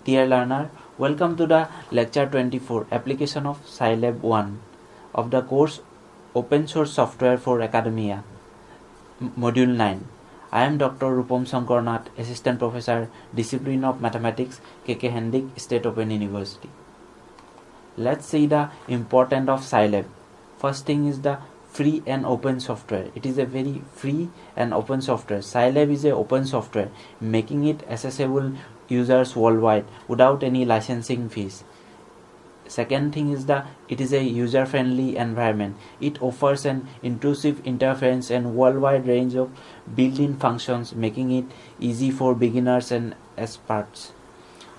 Dear learner, welcome to the lecture 24 application of Scilab 1 of the course Open Source Software for Academia, Module 9. I am Dr. Rupam Sankarnath, Assistant Professor, Discipline of Mathematics, KK Hendik, State Open University. Let's see the importance of Scilab. First thing is the free and open software. It is a very free and open software. Scilab is a open software, making it accessible users worldwide without any licensing fees. Second thing is it is a user-friendly environment. It offers an intuitive interface and worldwide range of built-in functions, making it easy for beginners and experts.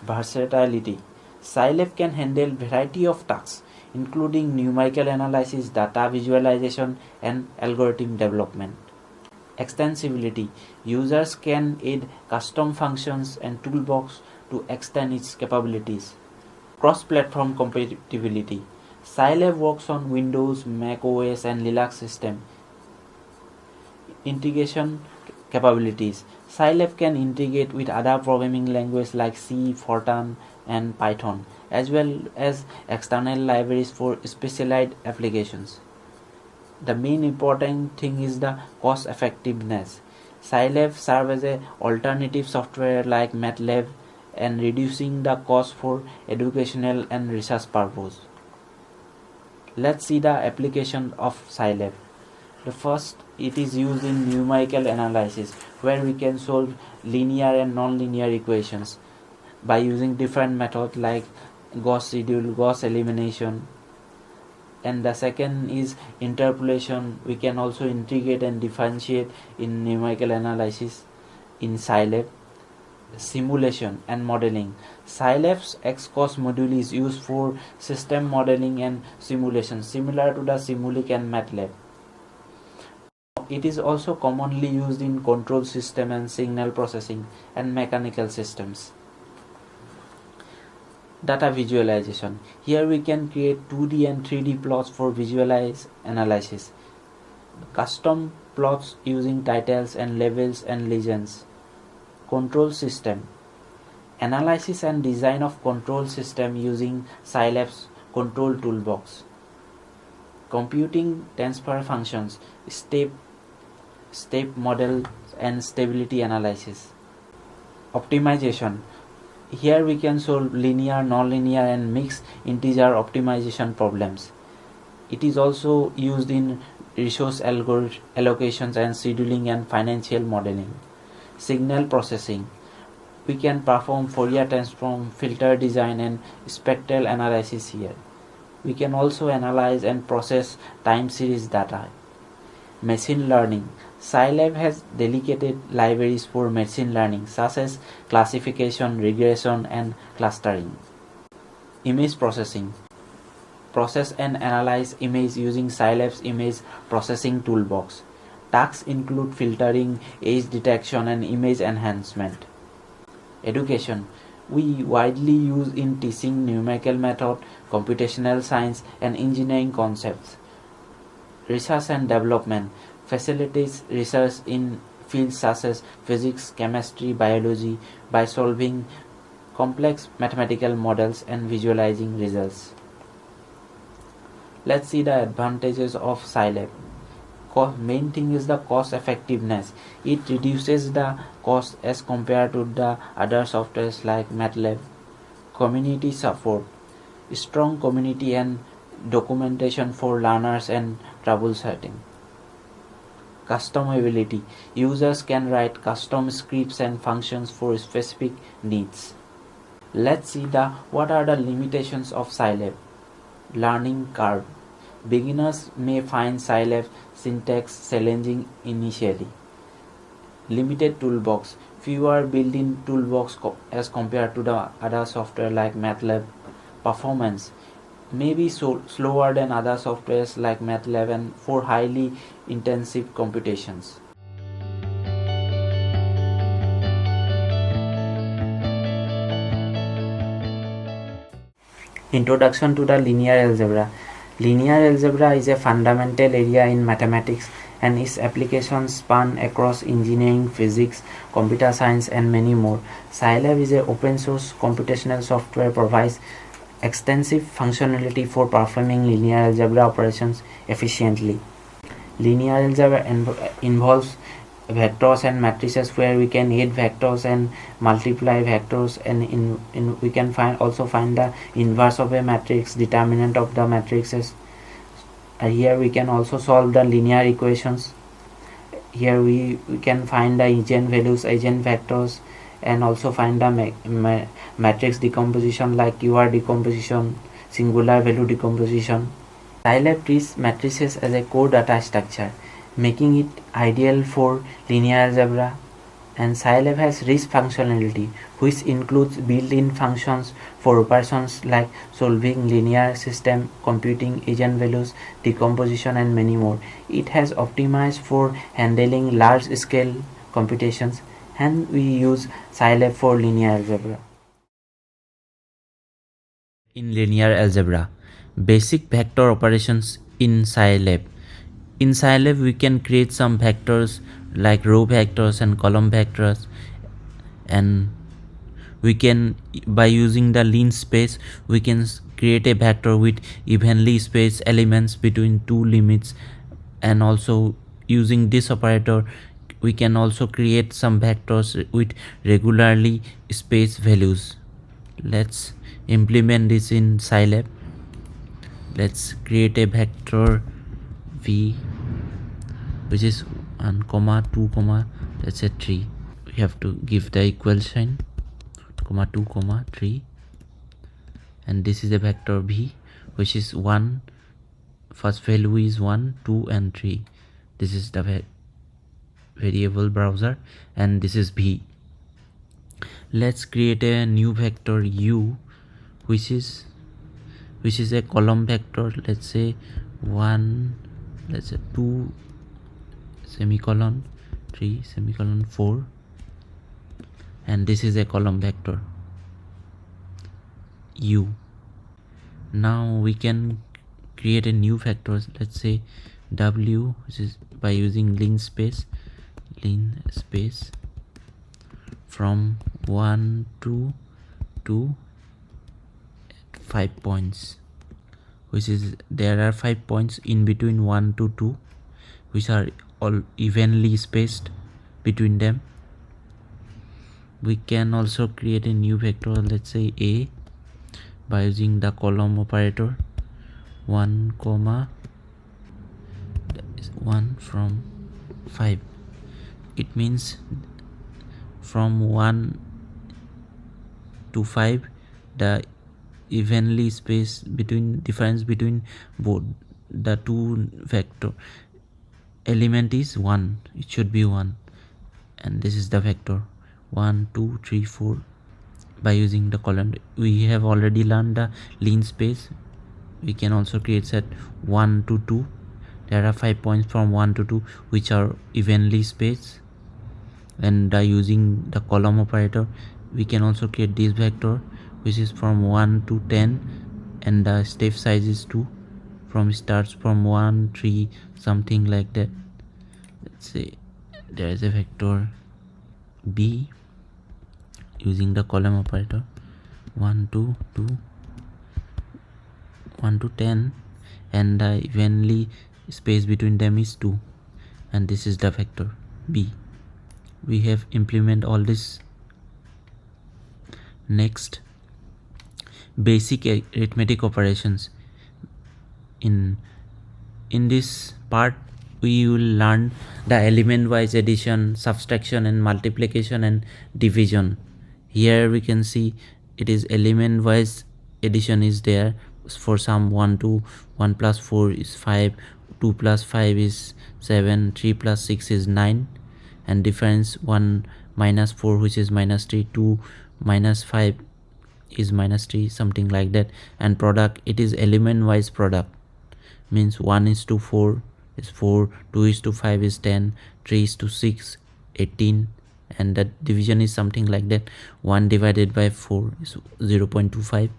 Versatility. Scilab can handle variety of tasks, including numerical analysis, data visualization, and algorithm development. Extensibility. Users can add custom functions and toolbox to extend its capabilities. Cross-platform compatibility. Scilab works on Windows, Mac OS, and Linux system. Integration capabilities. Scilab can integrate with other programming languages like C, Fortran, and Python, as well as external libraries for specialized applications. The main important thing is the cost effectiveness. Scilab serves as an alternative software like MATLAB and reducing the cost for educational and research purpose. Let's see the application of Scilab. The first, it is used in numerical analysis, where we can solve linear and non-linear equations by using different methods like Gauss schedule, Gauss elimination. And the second is interpolation. We can also integrate and differentiate in numerical analysis in Scilab. Simulation and modeling. Scilab's XCOS module is used for system modeling and simulation, similar to the Simulink and MATLAB. It is also commonly used in control system and signal processing and mechanical systems. Data visualization. Here we can create 2D and 3D plots for visualize analysis. Custom plots using titles and labels and legends. Control system. Analysis and design of control system using Scilab's control toolbox. Computing transfer functions, step model and stability analysis. Optimization. Here we can solve linear, nonlinear, and mixed integer optimization problems. It is also used in resource allocations and scheduling and financial modeling. Signal processing. We can perform Fourier transform, filter design, and spectral analysis here. We can also analyze and process time series data. Machine learning. Scilab has dedicated libraries for machine learning such as classification, regression, and clustering. Image processing. Process and analyze image using Scilab's image processing toolbox. Tasks include filtering, edge detection, and image enhancement. Education. We widely use in teaching numerical method, computational science, and engineering concepts. Research and development. Facilitates research in fields such as physics, chemistry, biology by solving complex mathematical models and visualizing results. Let's see the advantages of Scilab. Main thing is the cost effectiveness. It reduces the cost as compared to the other softwares like MATLAB. Community support. Strong community and documentation for learners and troubleshooting. Customability. Users can write custom scripts and functions for specific needs. Let's see what are the limitations of Scilab. Learning curve. Beginners may find Scilab syntax challenging initially. Limited toolbox. Fewer built-in toolbox as compared to the other software like MATLAB. Performance may be slower than other softwares like MATLAB and for highly intensive computations. Introduction to the linear algebra. Linear algebra is a fundamental area in mathematics and its applications span across engineering, physics, computer science, and many more. Scilab is an open source computational software provides extensive functionality for performing linear algebra operations efficiently. Linear algebra involves vectors and matrices where we can add vectors and multiply vectors, and we can also find the inverse of a matrix, determinant of the matrices. Here we can also solve the linear equations. Here we can find the eigenvalues, eigenvectors, and also find the matrix decomposition like QR decomposition, singular value decomposition. Scilab treats matrices as a core data structure, making it ideal for linear algebra. And Scilab has rich functionality, which includes built-in functions for operations like solving linear system, computing eigenvalues, decomposition, and many more. It has optimized for handling large-scale computations, and we use Scilab for linear algebra. In linear algebra, basic vector operations in Scilab. In Scilab, we can create some vectors like row vectors and column vectors, and we can, by using the linspace, we can create a vector with evenly spaced elements between two limits, and also using this operator we can also create some vectors with regularly spaced values. Let's implement this in Scilab. Let's create a vector v which is 1 comma 2 comma, let's say 3. We have to give the equal sign, comma 2 comma 3, and this is a vector v which is 1, first value is 1, 2 and 3. This is the variable browser, and this is v. Let's create a new vector u which is a column vector, let's say 1, let's say 2 semicolon 3 semicolon 4, and this is a column vector u. Now we can create a new vector, let's say w, which is by using linspace from 1 to 2 at 5 points, which is there are 5 points in between 1 to 2 which are all evenly spaced between them. We can also create a new vector, let's say a, by using the column operator 1 comma 1 from 5. It means from 1 to 5 the evenly spaced between difference between both the two vector element is 1, it should be 1, and this is the vector 1 2 3 4. By using the column, we have already learned the linspace. We can also create set 1 to 2. There are 5 points from 1 to 2 which are evenly spaced, and by using the column operator we can also create this vector which is from 1 to 10, and the step size is 2, from starts from 1 3 something like that. Let's say there is a vector b using the column operator 1 to 2 1 to 10, and the evenly space between them is 2, and this is the vector b. We have implement all this. Next, basic arithmetic operations. In this part we will learn the element wise addition, subtraction and multiplication and division. Here we can see it is element wise addition is there. For some 1 to 1 plus 4 is 5, 2 plus 5 is 7, 3 plus 6 is 9, and difference 1 minus 4 which is minus 3, 2 minus 5 is minus 3, something like that. And product, it is element wise product, means 1 is to 4 is 4, 2 is to 5 is 10, 3 is to 6 18, and the division is something like that. 1 divided by 4 is 0.25,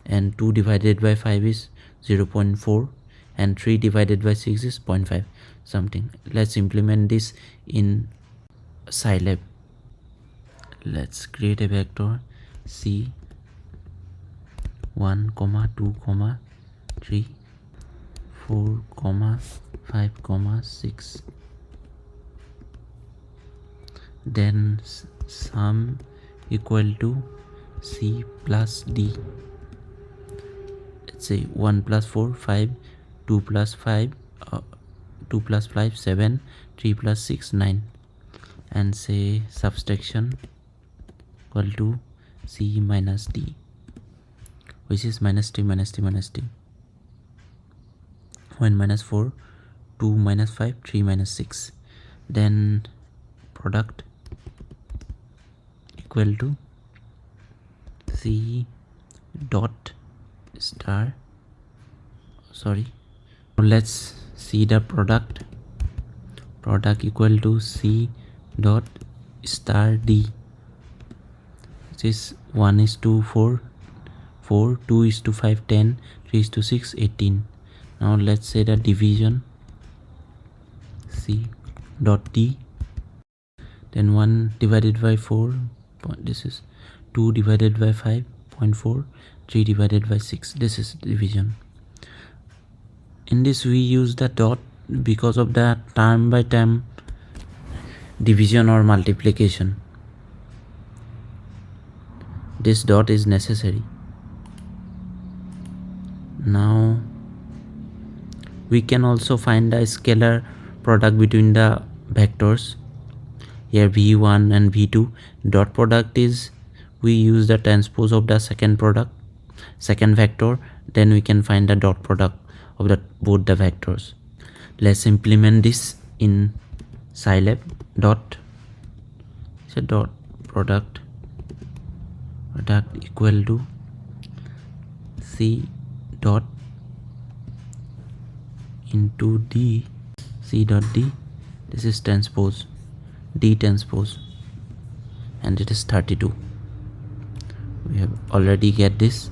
and 2 divided by 5 is 0.4, and 3 divided by 6 is 0.5. something. Let's implement this in Scilab. Let's create a vector c 1 comma 2 comma 3 4 comma 5 comma 6. Then sum equal to c plus d. Let's say 1 plus 4 5, 2 plus 5 2 plus 5 7, 3 plus 6 9, and say subtraction equal to c minus d, which is minus 3 minus 3 minus 3. 1 minus 4, 2 minus 5, 3 minus 6. Then product equal to c dot star, sorry, let's see the product equal to c dot star d, which is 1 is to 4 4, 2 is to 5 10, 3 is to 6 18. Now let's say the division c dot d, then 1 divided by 4, this is 2 divided by 5.4, 3 divided by 6, this is division. In this we use the dot because of the term by term division or multiplication. This dot is necessary. Now we can also find the scalar product between the vectors. Here v1 and v2, dot product is, we use the transpose of the second vector, then we can find the dot product of both the vectors. Let's implement this in Scilab. Dot product equal to c dot into d, c dot d, this is transpose, d transpose, and it is 32. We have already get this.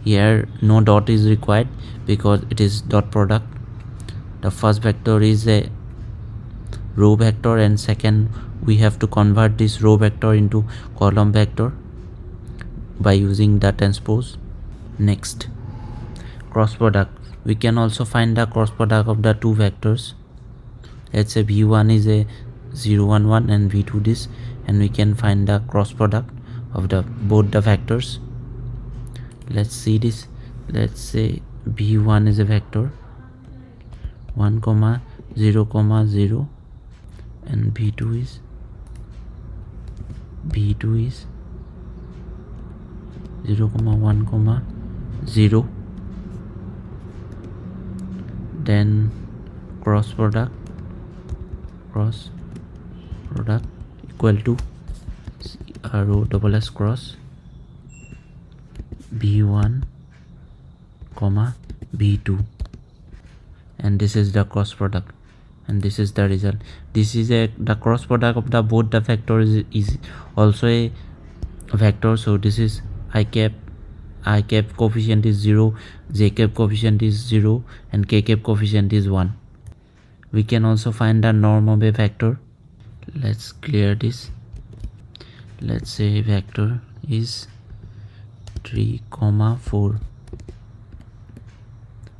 Here no dot is required because it is dot product. The first vector is a row vector, and second we have to convert this row vector into column vector by using the transpose. Next, cross product. We can also find the cross product of the two vectors. Let's say v1 is a 0 1 1 and v2 this, and we can find the cross product of both the vectors. Let's see this. Let's say v1 is a vector 1 comma 0 comma 0, and v2 is 0 comma 1 comma 0. Then cross product equal to row double s cross b1 comma b2, and this is the cross product, and this is the result. This is the cross product of both the vectors is also a vector, so this is I cap coefficient is 0, j cap coefficient is 0, and k cap coefficient is 1. We can also find the norm of a vector. Let's clear this. Let's say vector is 3 comma 4.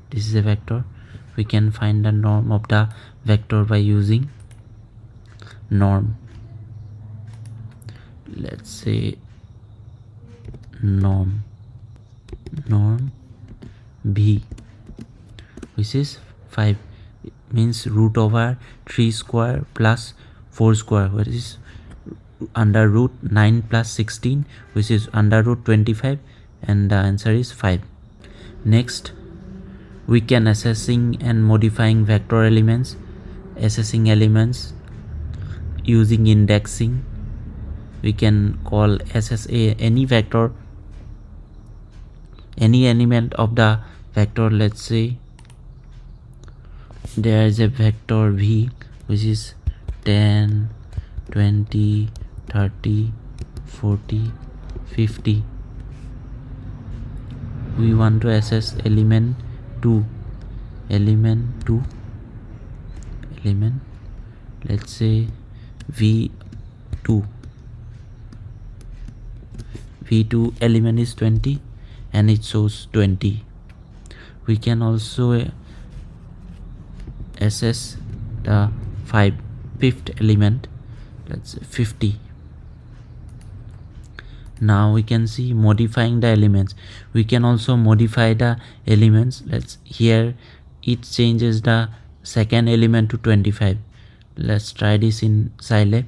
This is a vector. We can find the norm of the vector by using norm. Let's say norm b, which is 5, means root over 3 square plus 4 square, which is under root 9 plus 16, which is under root 25, and the answer is 5. Next, we can assessing and modifying vector elements. Assessing elements using indexing. We can call SSA any vector, any element of the vector. Let's say there is a vector v which is 10 20 30 40 50. We want to assess element 2, element, let's say v2 element is 20 and it shows 20. We can also assess the fifth element, let's say 50. Now we can see modifying the elements. We can also modify the elements. Here it changes the second element to 25. Let's try this in Scilab.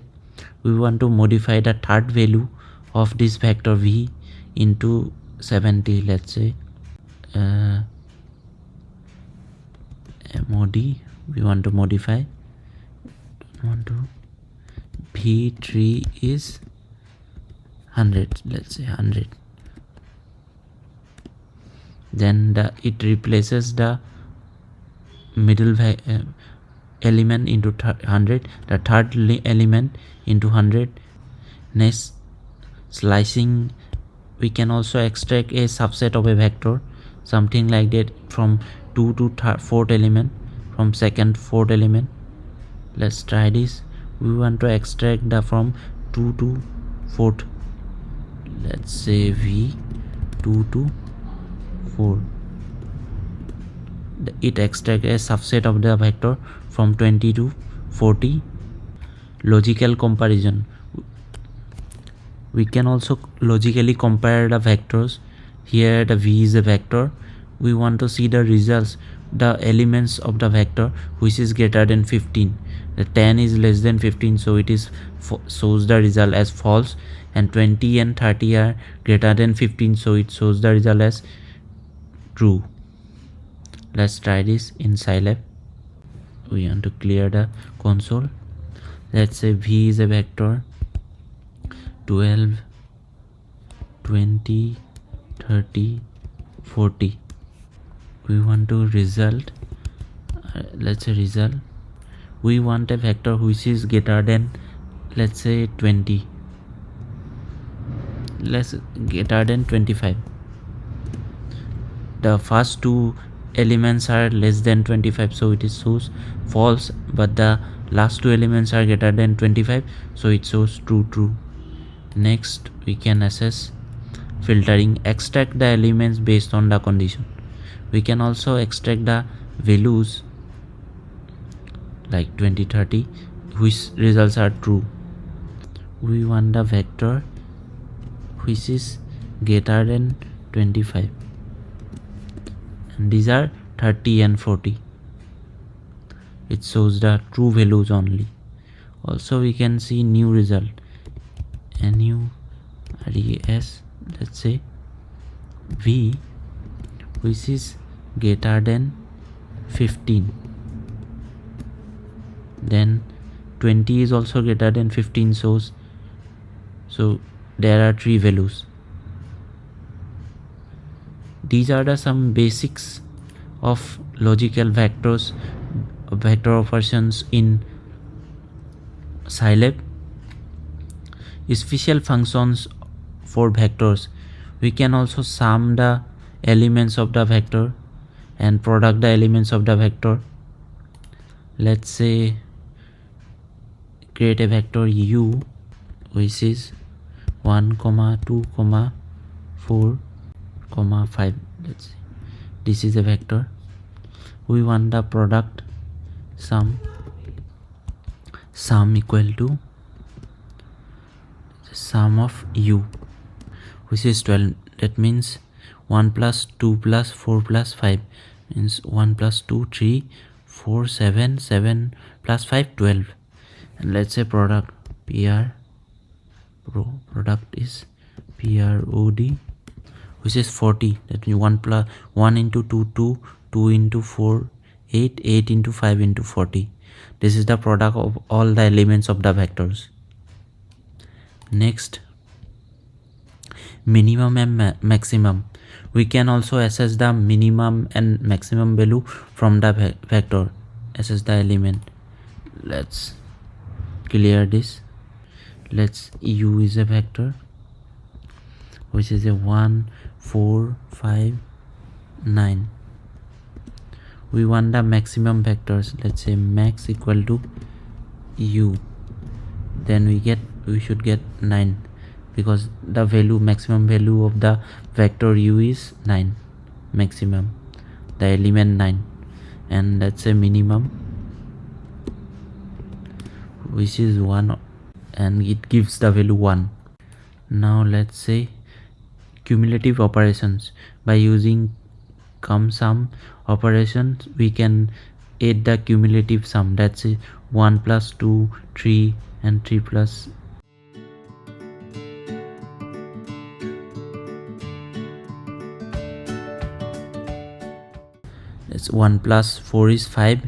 We want to modify the third value of this vector v into 70. Let's say mod we want to modify, v3 is 100, let's say 100. Then it replaces the middle element into 100, the third element into 100. Next, slicing, we can also extract a subset of a vector, something like that, from 2 to 4th element, from second 4th element. Let's try this. We want to extract the from 2 to 4th, let's say v2 to 4. It extracts a subset of the vector from 20 to 40. Logical comparison, we can also logically compare the vectors. Here the v is a vector. We want to see the results, the elements of the vector which is greater than 15. The 10 is less than 15, so it is shows the result as false, and 20 and 30 are greater than 15, so it shows the result as true. Let's try this in Scilab. We want to clear the console. Let's say v is a vector 12, 20, 30, 40. We want to result, let's say result, we want a vector which is greater than, let's say 20, less greater than 25. The first two elements are less than 25, so it is shows false, but the last two elements are greater than 25, so it shows true. Next, we can assess filtering, extract the elements based on the condition. We can also extract the values like 20, 30, which results are true. We want the vector which is greater than 25, and these are 30 and 40. It shows the true values only. Also we can see new result, NURES, let's say v which is greater than 15, then 20 is also greater than 15, so there are 3 values. These are some basics of logical vectors, vector operations in Scilab. Special functions for vectors, we can also sum the elements of the vector and product the elements of the vector. Let's say create a vector u which is 1, 2, 4, 5. Let's say this is a vector. We want the product sum equal to sum of u which is 12. That means 1 plus 2 plus 4 plus 5 means 1 plus 2 3 4 7 plus 5 12. And let's say product product is prod which is 40. That means 1 into 2 2 into 4 8 into 5 into 40. This is the product of all the elements of the vectors. Next, minimum and maximum. We can also assess the minimum and maximum value from the vector, assess the element. Let's clear this. Let's u is a vector which is a 1 4 5 9. we want the maximum vectors. Let's say max equal to u. Then we should get 9, because the maximum value of the vector u is 9, maximum, the element 9. And let's say minimum, which is 1, and it gives the value 1. Now let's say cumulative operations. By using sum operations, we can add the cumulative sum. That's 1 plus 2, 3, and 3 plus. That's 1 plus 4 is 5,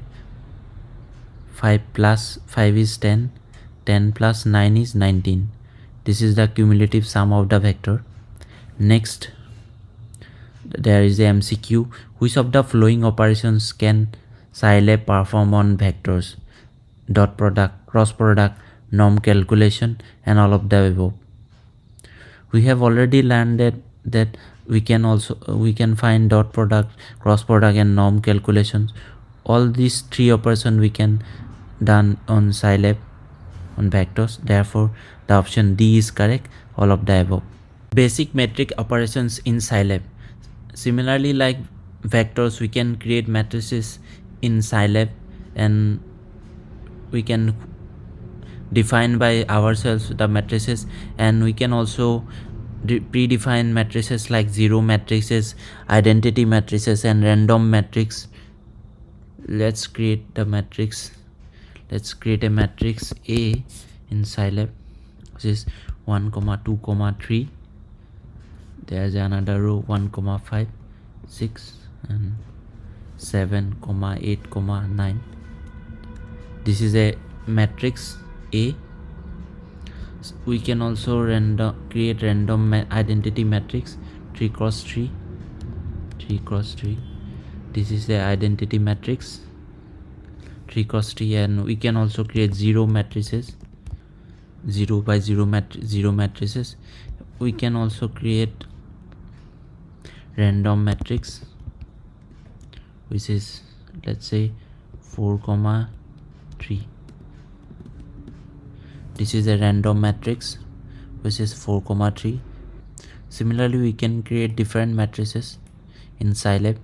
5 plus 5 is 10, 10 plus 9 is 19. This is the cumulative sum of the vector. Next, there is the MCQ. Which of the following operations can Scilab perform on vectors? Dot product, cross product, norm calculation, and all of the above. We have already learned that we can find dot product, cross product, and norm calculations. All these 3 operations we can done on Scilab on vectors. Therefore, the option D is correct, all of the above. Basic metric operations in Scilab. Similarly, like vectors, we can create matrices in Scilab, and we can define by ourselves the matrices, and we can also predefine matrices like zero matrices, identity matrices, and random matrix. Let's create the matrix. Let's create a matrix A in Scilab, which is 1, 2, 3. There's another row 1, 5, 6, and 7, 8, 9. This is a matrix A. We can also create random identity matrix 3 cross 3, 3 cross 3. This is the identity matrix 3 cross 3, and we can also create zero matrices, 0 by 0 zero matrices. We can also create random matrix, which is, let's say, 4, 3. This is a random matrix which is 4, 3. Similarly, we can create different matrices in Scilab.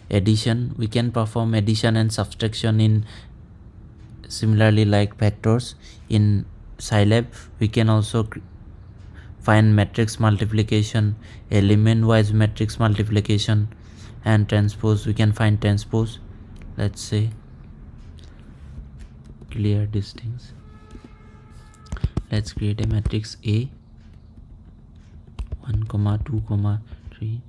Addition, we can perform addition and subtraction in similarly like vectors. In Scilab, we can also find matrix multiplication, element wise matrix multiplication, and transpose. We can find transpose. Let's say clear these things. Let's create a matrix A 1, 2, 3.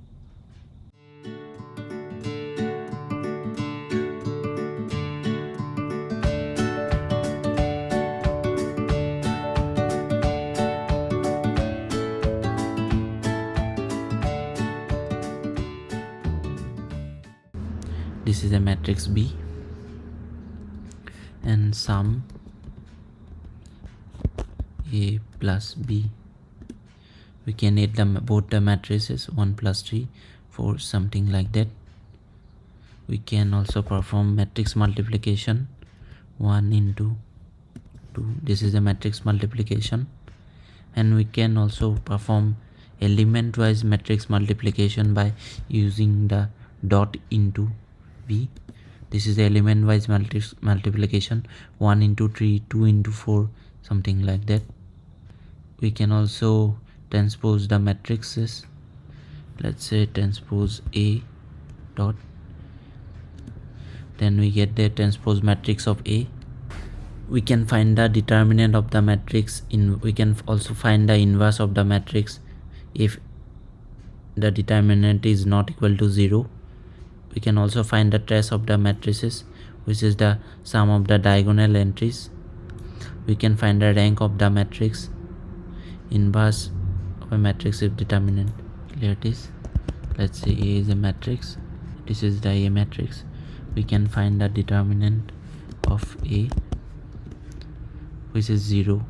This is a matrix B, and sum A plus B. We can add both the matrices 1 plus 3, 4, something like that. We can also perform matrix multiplication 1 into 2. This is a matrix multiplication, and we can also perform element wise matrix multiplication by using the dot into B. This is the element wise matrix multiplication 1 into 3, 2 into 4, something like that. We can also transpose the matrices. Let's say transpose A dot, then we get the transpose matrix of A. We can find the determinant of the matrix. We can also find the inverse of the matrix if the determinant is not equal to 0. We can also find the trace of the matrices, which is the sum of the diagonal entries. We can find the rank of the matrix, inverse of a matrix if determinant. Clear this. Let's say A is a matrix. This is the A matrix. We can find the determinant of A, which is 0.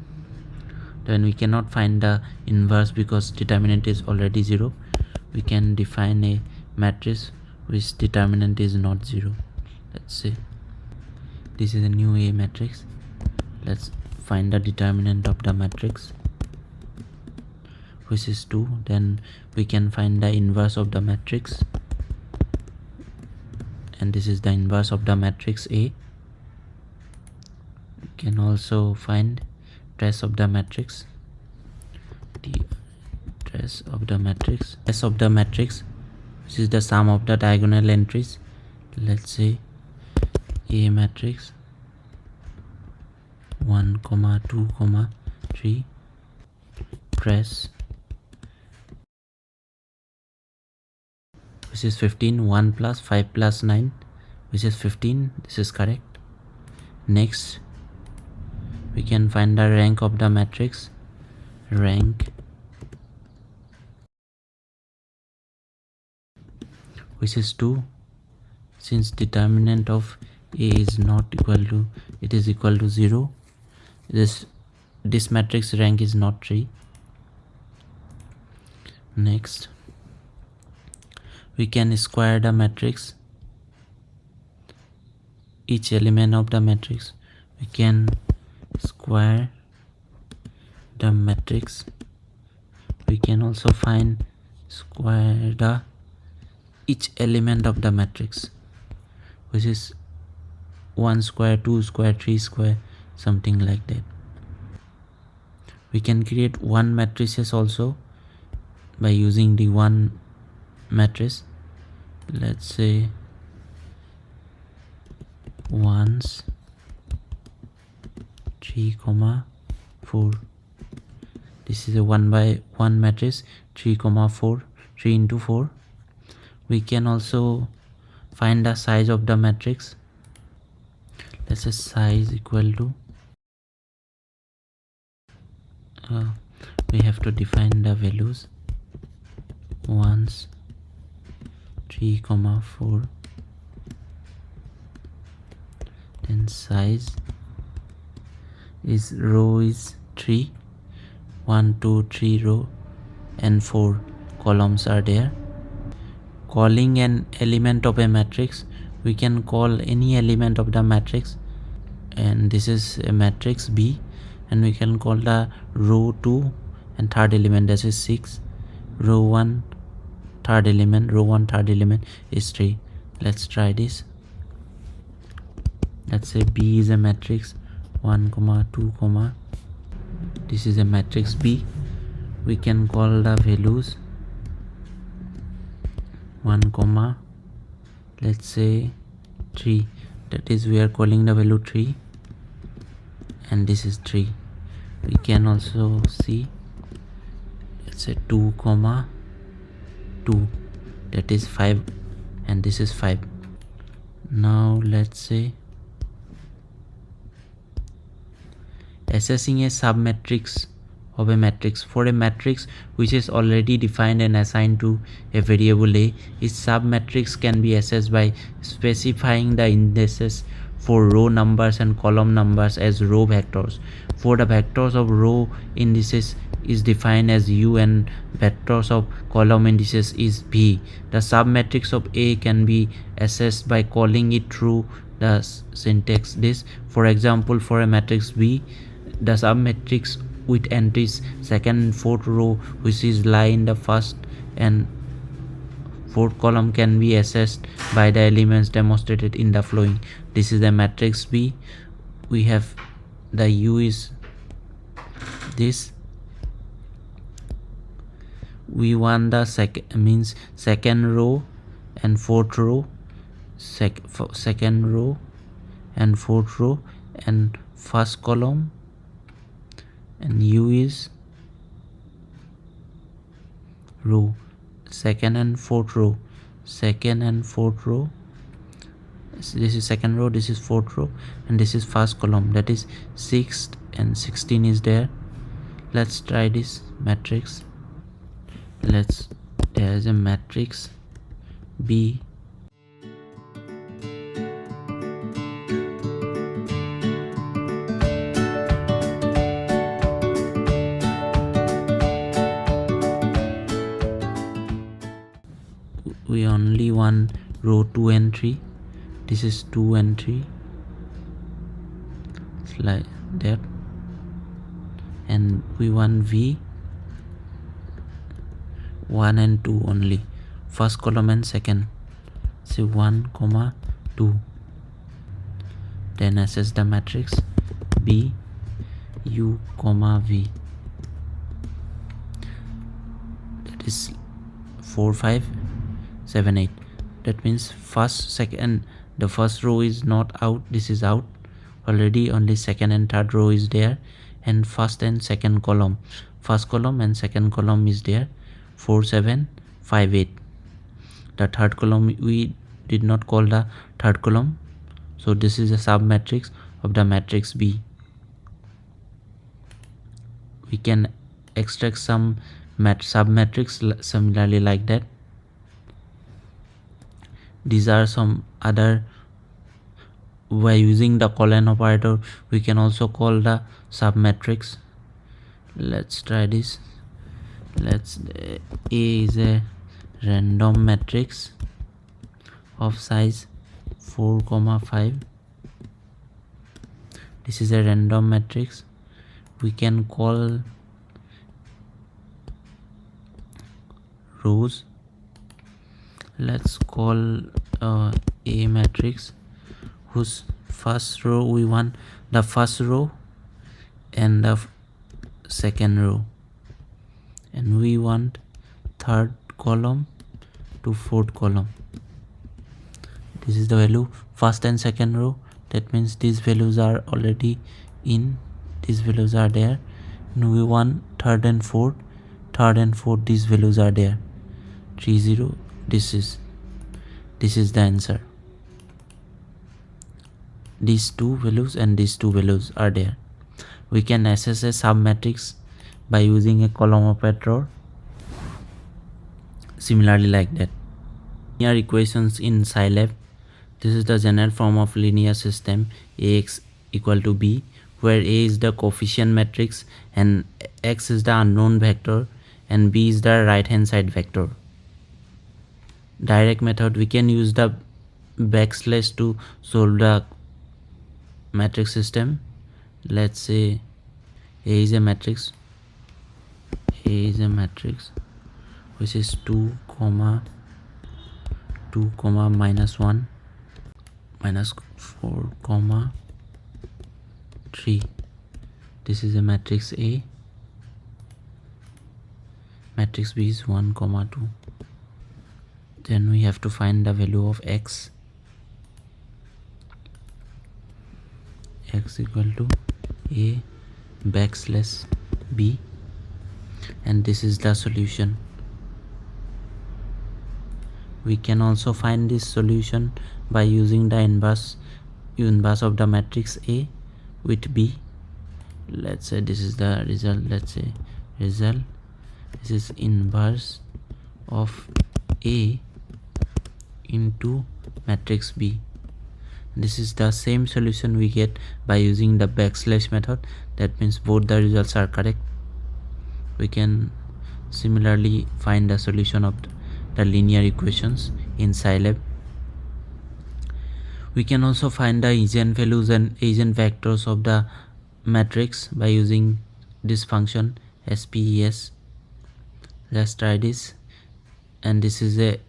Then we cannot find the inverse because determinant is already 0. We can define a matrix which determinant is not 0. Let's say this is a new A matrix. Let's find the determinant of the matrix, which is 2. Then we can find the inverse of the matrix, and this is the inverse of the matrix A. We can also find trace of the matrix, trace of the matrix, which is the sum of the diagonal entries. Let's say A matrix 1, 2, 3, trace, which is 15. 1 plus 5 plus 9, which is 15. This is correct. Next, we can find the rank of the matrix. Rank, which is 2. Since determinant of A is not equal to, it is equal to 0, this matrix rank is not 3. Next, we can square the matrix, each element of the matrix. We can square the matrix. We can also find square the each element of the matrix, which is 1 square, 2 square, 3 square, something like that. We can create 1 matrices also by using the 1 matrix. Let's say 1s 3, 4. This is a 1 by 1 matrix, 3, 4, 3 into 4. We can also find the size of the matrix. Let's say size equal to, we have to define the values. 1s 3, 4. Then size is row is 3, 1, 2, 3 row, and 4 columns are there. Calling an element of a matrix, we can call any element of the matrix, and this is a matrix B, and we can call the row 2 and third element, that is 6. Row 1 third element, row 1 third element is 3. Let's try this. Let's say B is a matrix 1, 2, this is a matrix B. We can call the values 1, let's say 3, that is we are calling the value 3, and this is 3. We can also see, let's say 2, 2, that is 5, and this is 5. Now let's say assessing a submatrix of a matrix. For a matrix which is already defined and assigned to a variable A, its submatrix can be assessed by specifying the indices for row numbers and column numbers as row vectors. For the vectors of row indices is defined as U and vectors of column indices is V. The submatrix of A can be assessed by calling it through the syntax this. For example, for a matrix B, the submatrix with entries second and fourth row, which is lie in the first and fourth column, can be assessed by the elements demonstrated in the following. This is the matrix B. We have the U is this. We want the second row and fourth row, second row and fourth row and first column, and U is row, second and fourth row, this is second row, this is fourth row, and this is first column, that is 6 and 16 is there. Let's try this matrix. There is a matrix B. We only want row 2 and 3. This is 2 and 3, like that. And we want V 1 and 2 only, first column and second. Say 1, 2. Then access the matrix B U, V. That is 4, 5, 7, 8. That means first, second, the first row is not out, this is out already, only second and third row is there, and first and second column, first column and second column is there, 4, 7, 5, 8. The third column we did not call the third column, so this is a sub matrix of the matrix B. We can extract some sub matrix similarly like that. These are some other, by using the colon operator we can also call the sub matrix. Let's try this. Let's A is a random matrix of size 4, 5. This is a random matrix. We can call rows. Let's call A matrix, whose first row we want the first row and the second row, and we want third column to fourth column. This is the value first and second row. That means these values are already in, these values are there. Now we want third and fourth, these values are there, 3, 0. This is the answer. These two values and these two values are there. We can access a sub matrix by using a column operator similarly like that. Linear equations in Scilab. This is the general form of linear system Ax equal to B, where A is the coefficient matrix and X is the unknown vector and B is the right hand side vector. Direct method, we can use the backslash to solve the matrix system. Let's say A is a matrix which is 2, 2, minus 1, minus 4, 3. This is a matrix A. Matrix B is 1, 2. Then we have to find the value of X. X equal to A backslash B, and this is the solution. We can also find this solution by using the inverse of the matrix A with B. Let's say this is the result. Let's say result, this is inverse of A into matrix B. This is the same solution we get by using the backslash method. That means both the results are correct. We can similarly find the solution of the linear equations in Scilab. We can also find the eigenvalues and eigenvectors of the matrix by using this function SPES. Let's try this. And this is the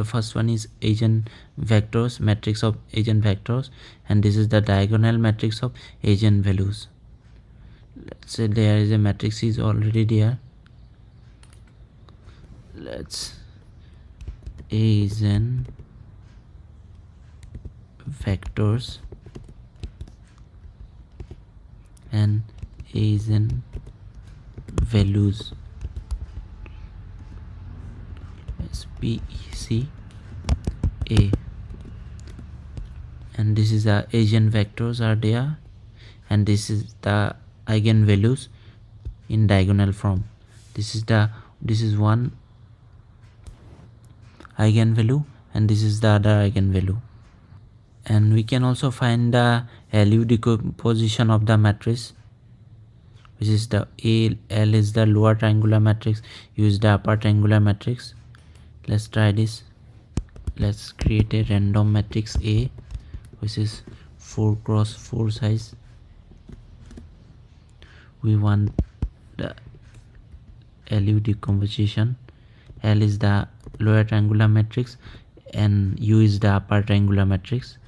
first one is eigenvectors, matrix of eigenvectors, and this is the diagonal matrix of eigenvalues. Let's say there is a matrix is already there. Let's eigenvectors and eigenvalues. SPEC A, and this is the eigenvectors are there, and this is the eigenvalues in diagonal form. This is one eigenvalue and this is the other eigenvalue. And we can also find the LU decomposition of the matrix, which is the L is the lower triangular matrix, use the upper triangular matrix. Let's try this. let's create a random matrix A which is 4 cross 4 size. We want the LU decomposition. L is the lower triangular matrix and U is the upper triangular matrix.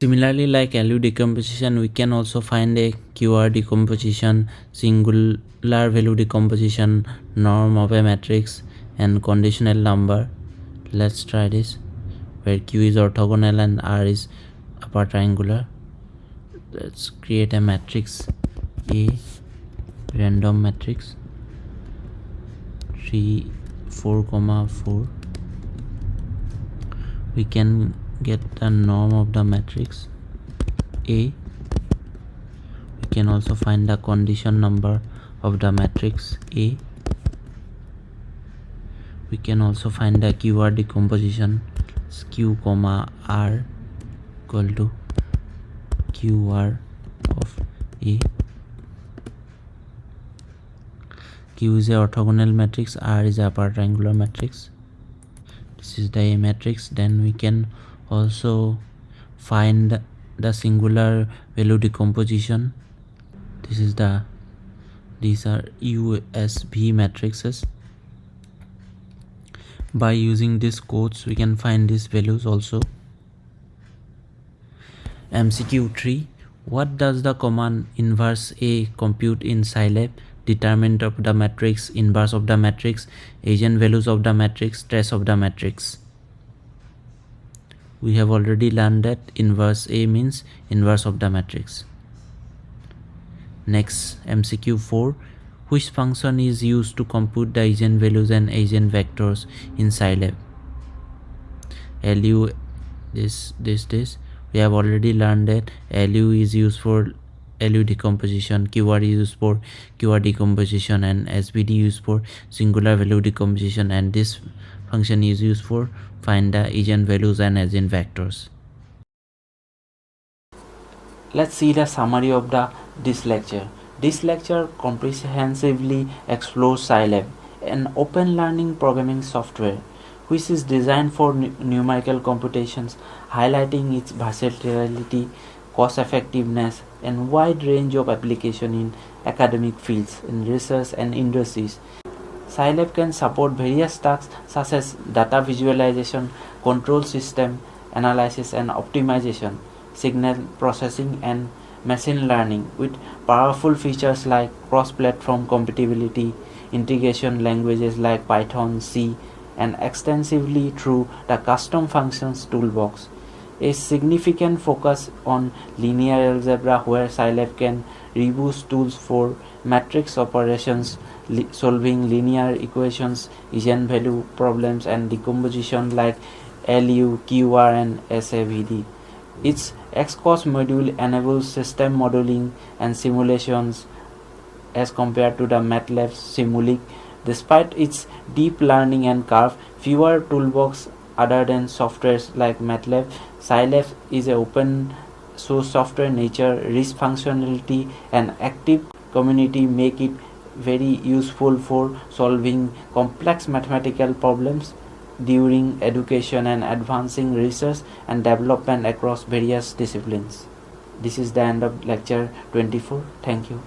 Similarly, like LU decomposition, we can also find a QR decomposition, singular value decomposition, norm of a matrix, and conditional number. Let's try this, where Q is orthogonal and R is upper triangular. Let's create a matrix A, random matrix 3 4 4. We can get the norm of the matrix A. We can also find the condition number of the matrix A. We can also find the QR decomposition Q R equal to QR of A. Q is a orthogonal matrix, R is a upper triangular matrix. This is the A matrix. Then we can also find the singular value decomposition. These are USB matrices. By using these codes we can find these values also. MCQ 3. What does the command inverse A compute in Scilab? Determinant of the matrix, inverse of the matrix, eigenvalues of the matrix, trace of the matrix. We have already learned that inverse A means inverse of the matrix. Next, MCQ 4. Which function is used to compute the eigenvalues and eigenvectors in Scilab? LU, this. We have already learned that LU is used for LU decomposition, QR is used for QR decomposition, and SVD used for singular value decomposition, and this function is used for find the eigenvalues and eigenvectors. Let's see the summary of this lecture. This lecture comprehensively explores Scilab, an open learning programming software which is designed for numerical computations, highlighting its versatility, cost effectiveness, and wide range of application in academic fields, in research and industries. Scilab can support various tasks such as data visualization, control system analysis and optimization, signal processing, and machine learning with powerful features like cross-platform compatibility, integration languages like Python, C, and extensively through the custom functions toolbox. A significant focus on linear algebra, where Scilab can reboost tools for matrix operations, solving linear equations, eigenvalue problems, and decomposition like LU, QR, and SVD. Its XCOS module enables system modeling and simulations as compared to the MATLAB Simulink. Despite its deep learning and curve, fewer toolbox other than softwares like MATLAB, Scilab is an open source software. Nature, rich functionality, and active community make it very useful for solving complex mathematical problems during education and advancing research and development across various disciplines. This is the end of lecture 24. Thank you.